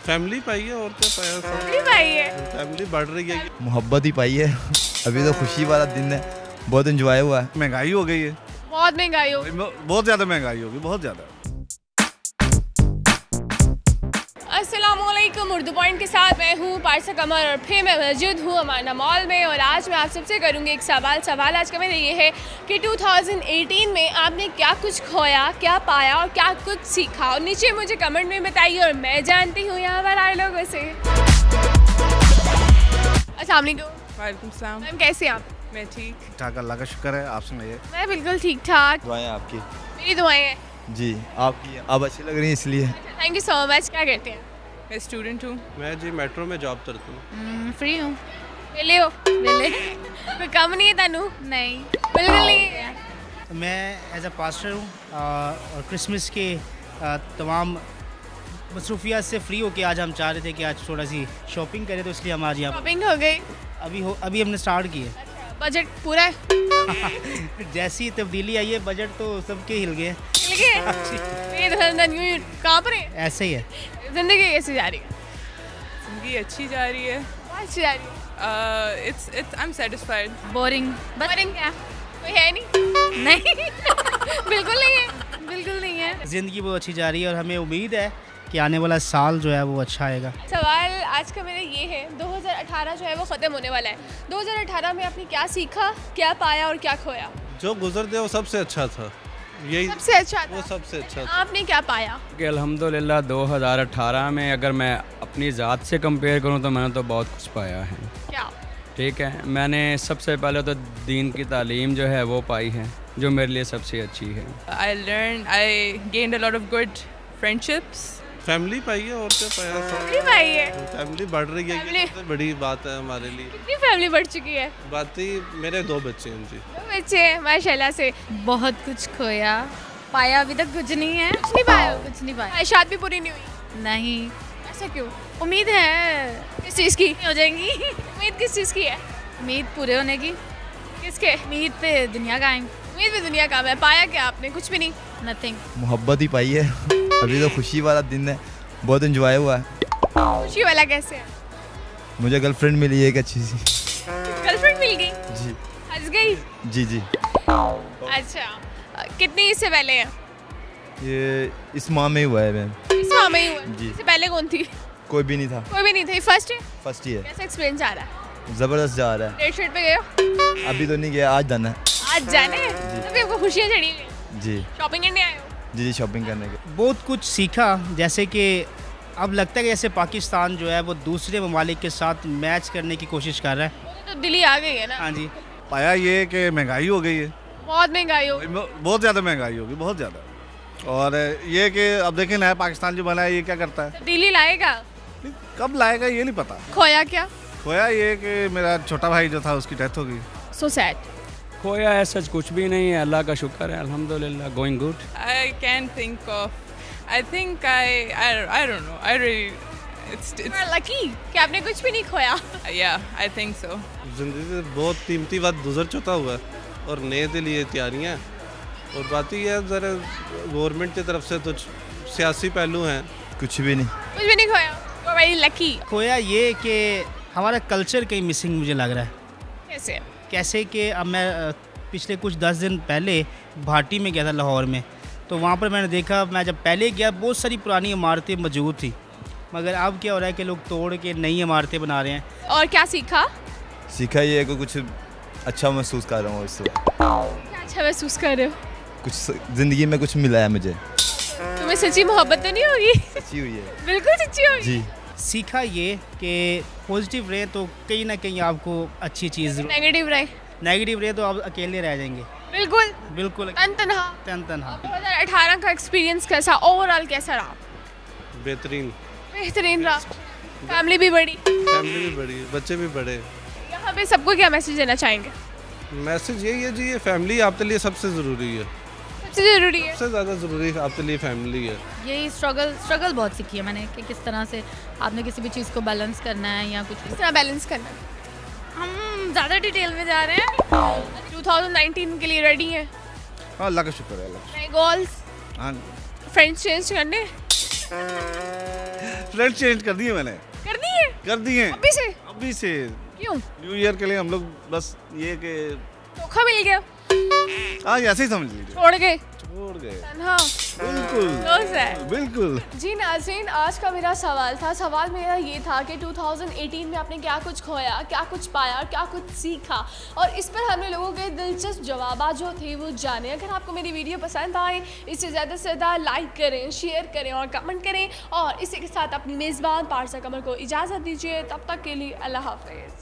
Family पाई है और क्या पाया, फैमिली पाई है। फैमिली बढ़ रही है। मोहब्बत ही पाई है। अभी तो खुशी वाला दिन है, बहुत एंजॉय हुआ है। महंगाई हो गई है, बहुत महंगाई हो, बहुत ज़्यादा महंगाई होगी, बहुत ज़्यादा। अस्सलामुअलैकुम। उर्दू पॉइंट के साथ मैं हूँ पारसा कमर और फिर मैं मौजूद हूँ अमाना मॉल में। और आज मैं आप सबसे करूँगी एक सवाल आज का मेरा ये है कि 2018 में आपने क्या कुछ खोया, क्या पाया और क्या कुछ सीखा। और नीचे मुझे कमेंट में बताइए और मैं जानती हूँ यहाँ पर आए लोगों से। अस्सलाम वालेकुम। वालेकुम सलाम। मैम कैसे हैं आप? मैं ठीक। ठाक, अल्लाह का शुक्र है। आप सुनाइए। मैं बिल्कुल ठीक ठाक। दुआएं आपकी। मेरी दुआएं हैं। जी आपकी, आप अच्छी लग रही हैं इसलिए। Thank you so much. क्या करते हैं? मैं स्टूडेंट हूँ। मैं जी मेट्रो में जॉब करता हूँ। फ्री हूँ। वेले हो? वेले। कोई कम नहीं है तनु? नहीं, बिल्कुल नहीं है। मैं एज अ पास्टर हूँ और क्रिसमस के तमाम मसरूफियात से फ्री होके आज हम चाह रहे थे कि आज थोड़ा सी शॉपिंग करें, तो इसलिए हम आज यहाँ शॉपिंग हो गई? अभी हमने स्टार्ट की है। बजट पूरा है? जैसी तब्दीली आई है बजट तो सबके हिल गए। मिल गए? ये धन कहाँ पर है? ऐसे ही है। जिंदगी कैसी जा रही है? जिंदगी अच्छी जा रही है। बहुत अच्छी जा रही है। I am satisfied. बोरिंग बस। बोरिंग क्या? कोई है नहीं? नहीं बिल्कुल नहीं है, बिल्कुल नहीं है। ज़िंदगी बहुत अच्छी जा रही है और हमें उम्मीद है कि आने वाला साल जो है वो अच्छा आएगा। सवाल आज का मेरा ये है, 2018 जो है वो ख़त्म होने वाला है। 2018 में आपने क्या सीखा, क्या पाया और क्या खोया? जो गुजर गया वो सबसे अच्छा था। यही सबसे अच्छा था। वो सबसे अच्छा था। आपने क्या पाया? कि अल्हम्दुलिल्लाह 2018 में अगर मैं अपनी ज़ात से कंपेयर करूं तो मैंने तो बहुत कुछ पाया है। क्या? ठीक है, मैंने सबसे पहले तो दीन की तालीम जो है वो पाई है, जो मेरे लिए सबसे अच्छी है। I gained a lot of good friendships. Family पाई है और क्या पाया। फैमिली पाई है। फैमिली बढ़ रही है, फैमिली- ये सबसे बड़ी बात है हमारे लिए। कितनी फैमिली बढ़ चुकी है? बात ही मेरे 2 बच्चे हैं जी। 2 बच्चे हैं माशाल्लाह से। बहुत कुछ खोया, पाया अभी तक कुछ नहीं है। कुछ नहीं पाया? कुछ नहीं पाया। ख्वाहिशात भी पूरी नहीं हुई? नहीं, ऐसा क्यों? उम्मीद है किस चीज़ की? हो जाएंगी। उम्मीद किस चीज़ की है? उम्मीद पूरे होने की। किसके? उम्मीद पे दुनिया कायम। उम्मीद भी दुनिया काम है। पाया क्या आपने? कुछ भी नहीं। नथिंग। मोहब्बत ही पाई है। अभी तो खुशी वाला दिन है, बहुत एंजॉय हुआ है। खुशी वाला कैसे है? मुझे गर्लफ्रेंड मिली है एक अच्छी सी। गर्लफ्रेंड मिल गई? जी हंस गई? जी जी। अच्छा, कितनी इससे पहले है? ये इस माह में ही हुआ है मैम। इस माह में ही हुआ? जी। इससे पहले कौन थी? कोई भी नहीं था, कोई भी नहीं थी। फर्स्ट है? फर्स्ट ही है। कैसा एक्सपीरियंस आ रहा है? ज़बरदस्त जा रहा है। डेट शर्ट पे गए हो? अभी तो नहीं गया, आज जाना है। आज जाने हैं? तभी आपको खुशियाँ चढ़ी हुई? जी शॉपिंग करने आए हो? जी जी, शॉपिंग करने के। बहुत कुछ सीखा, जैसे कि अब लगता है कि जैसे पाकिस्तान जो है वो दूसरे ममालिक के साथ मैच करने की कोशिश कर रहा है। तो दिल्ली आ गई है ना? हाँ जी। पाया ये कि महंगाई हो गई है, बहुत महंगाई हो। बहुत ज़्यादा महंगाई होगी, बहुत ज़्यादा। और ये कि अब देखें नया पाकिस्तान जो बना है ये क्या करता है, तो दिल्ली लाएगा? कब लाएगा ये नहीं पता। खोया क्या? खोया ये कि मेरा छोटा भाई जो था उसकी डेथ हो गई। So sad. खोया है सच कुछ भी नहीं है, अल्लाह का शुक्र है, अल्हम्दुलिल्लाह going good. I can think of I think I don't know I really it's lucky कि आपने कुछ भी नहीं खोया। या आई थिंक सो। जिंदगी से बहुत कीमती वक्त गुजर चुका हुआ है और नए के लिए तैयारियाँ। और बात ही है ज़रा गवर्नमेंट की तरफ से कुछ सियासी पहलू हैं। कुछ भी नहीं। कुछ भी नहीं खोया। तो वेरी लकी। खोया ये कि हमारा कल्चर कहीं मिसिंग मुझे लग रहा है। कैसे? कैसे कि अब मैं पिछले कुछ 10 दिन पहले भाटी में गया था लाहौर में, तो वहाँ पर मैंने देखा, मैं जब पहले गया बहुत सारी पुरानी इमारतें मौजूद थी, मगर अब क्या हो रहा है कि लोग तोड़ के नई इमारतें बना रहे हैं। और क्या सीखा? सीखा ये है कि कुछ अच्छा महसूस कर रहा हूँ इससे। क्या अच्छा महसूस कर रहे हो? कुछ ज़िंदगी में कुछ मिला है मुझे। तुम्हें सच्ची मोहब्बत तो नहीं होगी? सच्ची हुई है। बिल्कुल सच्ची होगी। जी। सीखा ये कि पॉजिटिव रहे तो कहीं ना कहीं आपको अच्छी चीज़, नेगेटिव रहे? नेगेटिव रहे तो आप अकेले रह जाएंगे। बिल्कुल बिल्कुल तन तनहा। तनहा। 2018 का एक्सपीरियंस कैसा, ओवरऑल कैसा रहा? बेहतरीन। बेहतरीन रहा। फैमिली भी बड़ी, फैमिली भी बड़ी, बच्चे भी बड़े। यहाँ पे सबको क्या मैसेज देना चाहेंगे? मैसेज यही है जी, ये फैमिली आपके लिए सबसे ज़रूरी है। सबसे ज़रूरी है। सबसे ज़्यादा ज़रूरी आपके लिए फैमिली है। यही स्ट्रगल बहुत सीखी है मैंने कि किस तरह से आपने किसी भी चीज़ को बैलेंस करना है या कुछ। किस तरह बैलेंस करना है? हम ज़्यादा डिटेल में जा रहे हैं। 2019 के लिए रेडी हैं? हाँ, अल्लाह का शुक्र है, अल्लाह का नए गोल्स, शुक्र। हाँ फ्रेंड्स चेंज करने? फ्रेंड्स चेंज कर दिए मैंने, कर दी है कर दिए अभी से? क्यों? न्यू ईयर के लिए हम लोग बस ये कि धोखा मिल गया? हाँ ऐसे ही समझ लीजिए, छोड़ गए? छोड़ गए। तन्हा? बिल्कुल So sad. बिल्कुल। जी नाज़रीन, आज का मेरा सवाल था, सवाल मेरा ये था कि 2018 में आपने क्या कुछ खोया, क्या कुछ पाया और क्या कुछ सीखा, और इस पर हमने लोगों के दिलचस्प जवाब जो थे वो जाने। अगर आपको मेरी वीडियो पसंद आए, इसे ज़्यादा से ज़्यादा लाइक करें, शेयर करें और कमेंट करें, और इसी के साथ अपनी मेज़बान पारसा कमर को इजाज़त दीजिए। तब तक के लिए अल्लाह हाफ़िज़।